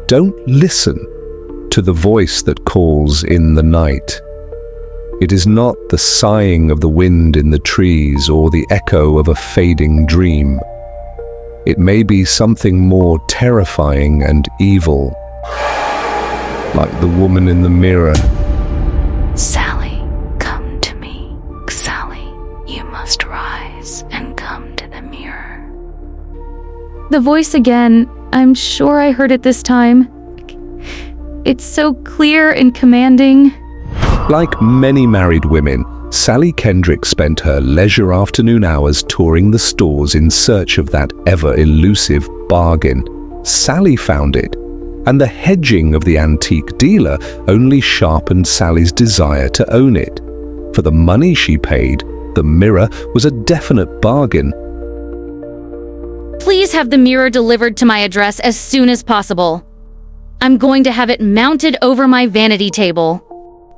Don't listen to the voice that calls in the night. It is not the sighing of the wind in the trees or the echo of a fading dream. It may be something more terrifying and evil, like the woman in the mirror. Sally, come to me. Sally, you must rise and come to the mirror. The voice again. I'm sure I heard it this time. It's so clear and commanding. Like many married women, Sally Kendrick spent her leisure afternoon hours touring the stores in search of that ever-elusive bargain. Sally found it, and the hedging of the antique dealer only sharpened Sally's desire to own it. For the money she paid, the mirror was a definite bargain. Please have the mirror delivered to my address as soon as possible. I'm going to have it mounted over my vanity table.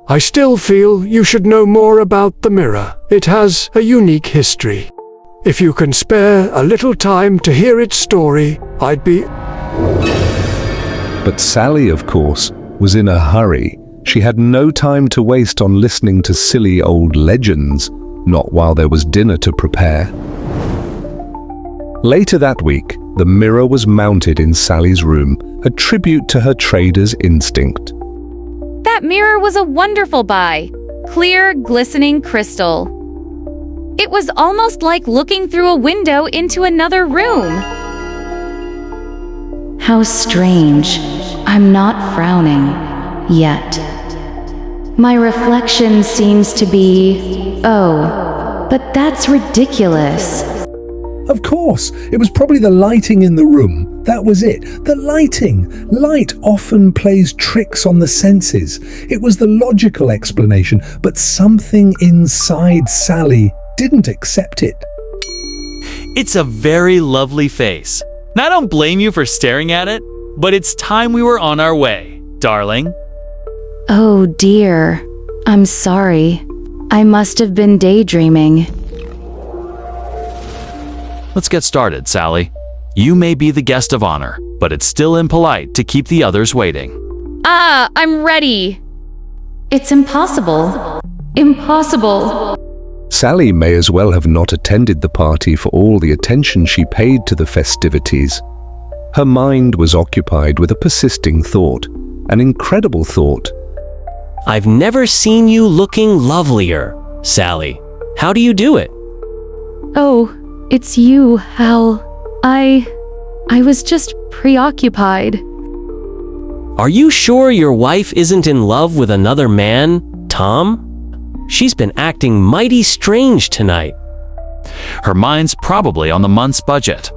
I still feel you should know more about the mirror. It has a unique history. If you can spare a little time to hear its story, I'd be... But Sally, of course, was in a hurry. She had no time to waste on listening to silly old legends, not while there was dinner to prepare. Later that week, the mirror was mounted in Sally's room, a tribute to her trader's instinct. That mirror was a wonderful buy. Clear, glistening crystal. It was almost like looking through a window into another room. How strange. I'm not frowning yet. My reflection seems to be... Oh, but that's ridiculous. Of course, it was probably the lighting in the room. That was it. The lighting. Light often plays tricks on the senses. It was the logical explanation, but something inside Sally didn't accept it. It's a very lovely face. And I don't blame you for staring at it, but it's time we were on our way, darling. Oh dear. I'm sorry. I must have been daydreaming. Let's get started, Sally. You may be the guest of honor, but it's still impolite to keep the others waiting. I'm ready. It's impossible. Impossible. Sally may as well have not attended the party for all the attention she paid to the festivities. Her mind was occupied with a persisting thought, an incredible thought. I've never seen you looking lovelier, Sally. How do you do it? Oh, it's you, Hal. I was just preoccupied. Are you sure your wife isn't in love with another man, Tom? She's been acting mighty strange tonight. Her mind's probably on the month's budget.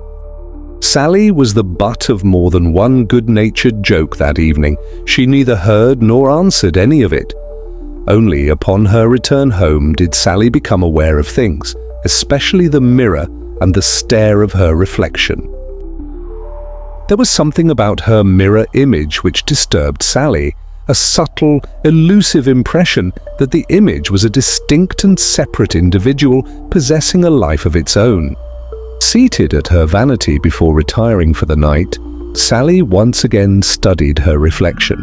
Sally was the butt of more than one good-natured joke that evening. She neither heard nor answered any of it. Only upon her return home did Sally become aware of things, especially the mirror and the stare of her reflection. There was something about her mirror image which disturbed Sally, a subtle, elusive impression that the image was a distinct and separate individual possessing a life of its own. Seated at her vanity before retiring for the night, Sally once again studied her reflection.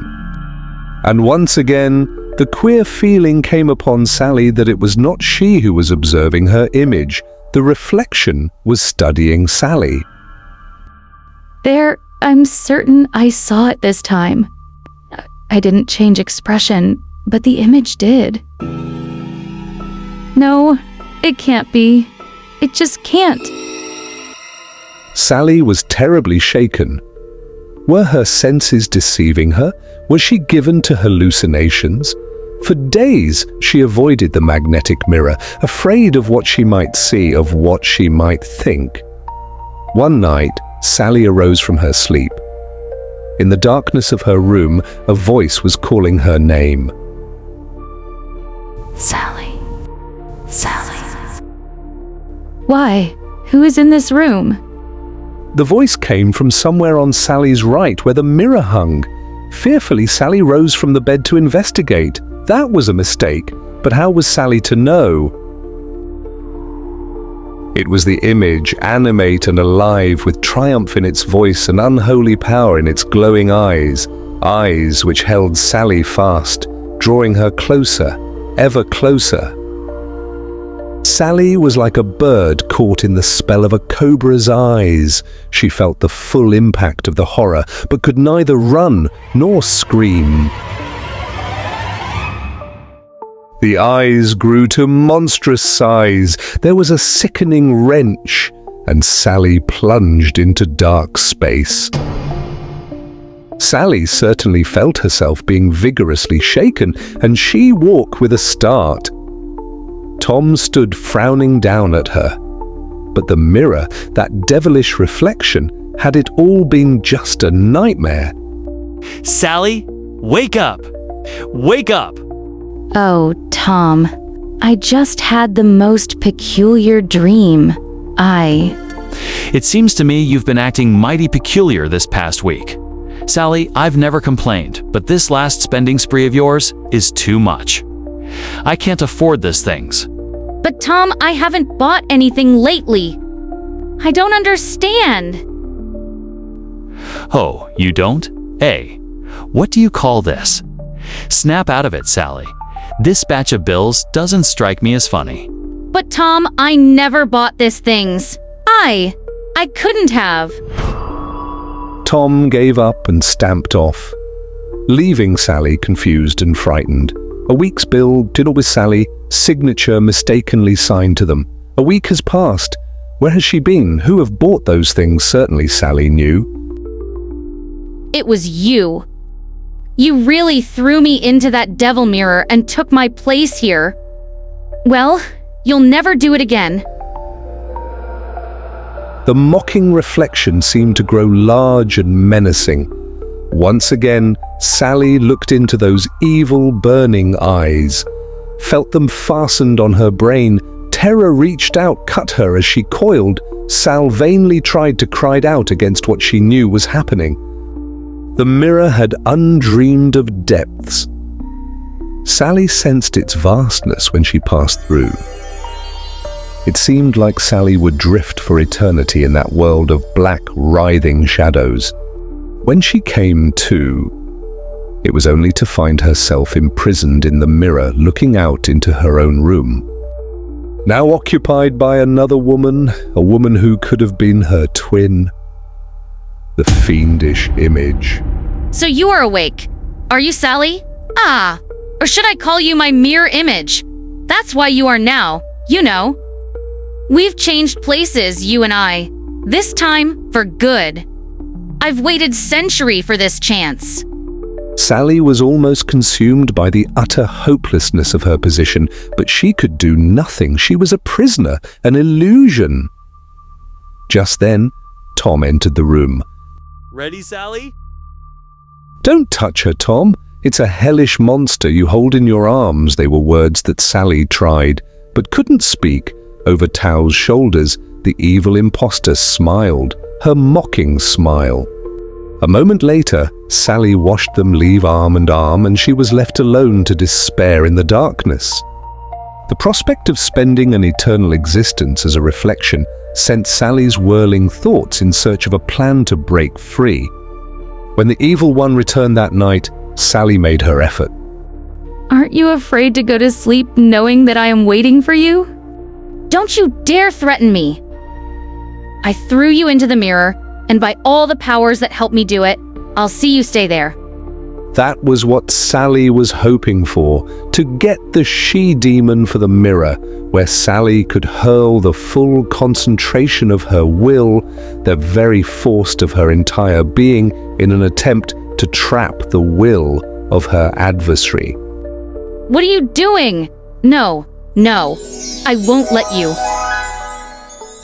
And once again, the queer feeling came upon Sally that it was not she who was observing her image. The reflection was studying Sally. There, I'm certain I saw it this time. I didn't change expression, but the image did. No, it can't be. It just can't. Sally was terribly shaken. Were her senses deceiving her? Was she given to hallucinations? For days, she avoided the magnetic mirror, afraid of what she might see, of what she might think. One night, Sally arose from her sleep. In the darkness of her room, a voice was calling her name. Sally. Sally. Why? Who is in this room? The voice came from somewhere on Sally's right, where the mirror hung. Fearfully, Sally rose from the bed to investigate. That was a mistake, but how was Sally to know? It was the image, animate and alive, with triumph in its voice and unholy power in its glowing eyes, eyes which held Sally fast, drawing her closer, ever closer. Sally was like a bird caught in the spell of a cobra's eyes. She felt the full impact of the horror, but could neither run nor scream. The eyes grew to monstrous size. There was a sickening wrench, and Sally plunged into dark space. Sally certainly felt herself being vigorously shaken, and she woke with a start. Tom stood frowning down at her. But the mirror, that devilish reflection, had it all been just a nightmare? Sally, wake up! Wake up! Oh, Tom, I just had the most peculiar dream. It seems to me you've been acting mighty peculiar this past week. Sally, I've never complained, but this last spending spree of yours is too much. I can't afford these things. But Tom, I haven't bought anything lately. I don't understand. Oh, you don't? Hey, what do you call this? Snap out of it, Sally. This batch of bills doesn't strike me as funny. But Tom, I never bought these things. I couldn't have. Tom gave up and stamped off, leaving Sally confused and frightened. A week's bill, dinner with Sally, signature mistakenly signed to them. A week has passed. Where has she been? Who have bought those things? Certainly Sally knew. It was you. You really threw me into that devil mirror and took my place here. Well, you'll never do it again. The mocking reflection seemed to grow large and menacing. Once again, Sally looked into those evil, burning eyes, felt them fastened on her brain. Terror reached out, cut her as she coiled. Sal vainly tried to cry out against what she knew was happening. The mirror had undreamed of depths. Sally sensed its vastness when she passed through. It seemed like Sally would drift for eternity in that world of black, writhing shadows. When she came to, it was only to find herself imprisoned in the mirror, looking out into her own room. Now occupied by another woman, a woman who could have been her twin. The fiendish image. So you are awake. Are you Sally? Or should I call you my mirror image? That's why you are now, you know. We've changed places, you and I. This time, for good. I've waited century for this chance. Sally was almost consumed by the utter hopelessness of her position, but she could do nothing. She was a prisoner, an illusion. Just then, Tom entered the room. Ready, Sally? Don't touch her, Tom. It's a hellish monster you hold in your arms. They were words that Sally tried, but couldn't speak. Over Tao's shoulders, the evil imposter smiled, her mocking smile. A moment later, Sally watched them leave arm in arm, and she was left alone to despair in the darkness. The prospect of spending an eternal existence as a reflection sent Sally's whirling thoughts in search of a plan to break free. When the evil one returned that night, Sally made her effort. Aren't you afraid to go to sleep knowing that I am waiting for you? Don't you dare threaten me! I threw you into the mirror, and by all the powers that helped me do it, I'll see you stay there. That was what Sally was hoping for, to get the she-demon for the mirror, where Sally could hurl the full concentration of her will, the very force of her entire being, in an attempt to trap the will of her adversary. What are you doing? No, I won't let you.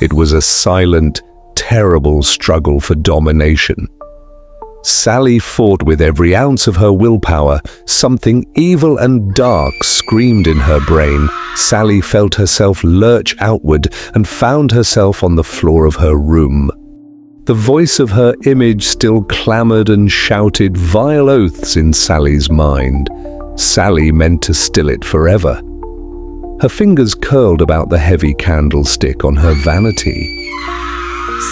It was a silent, terrible struggle for domination. Sally fought with every ounce of her willpower. Something evil and dark screamed in her brain. Sally felt herself lurch outward and found herself on the floor of her room. The voice of her image still clamored and shouted vile oaths in Sally's mind. Sally meant to still it forever. Her fingers curled about the heavy candlestick on her vanity.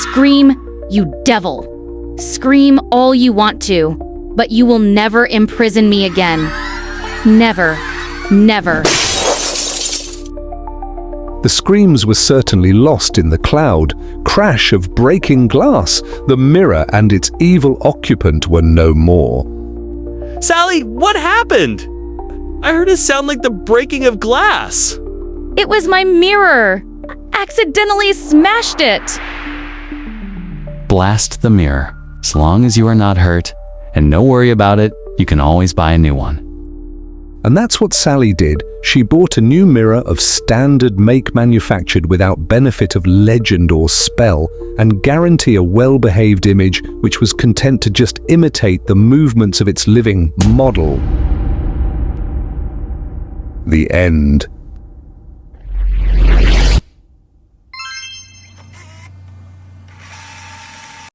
Scream, you devil. Scream all you want to, but you will never imprison me again. Never, never. The screams were certainly lost in the cloud. Crash of breaking glass. The mirror and its evil occupant were no more. Sally, what happened? I heard it sound like the breaking of glass. It was my mirror. Accidentally smashed it. Blast the mirror. As long as you are not hurt, and no worry about it, you can always buy a new one. And that's what Sally did. She bought a new mirror of standard make manufactured without benefit of legend or spell, and guarantee a well-behaved image which was content to just imitate the movements of its living model. The end.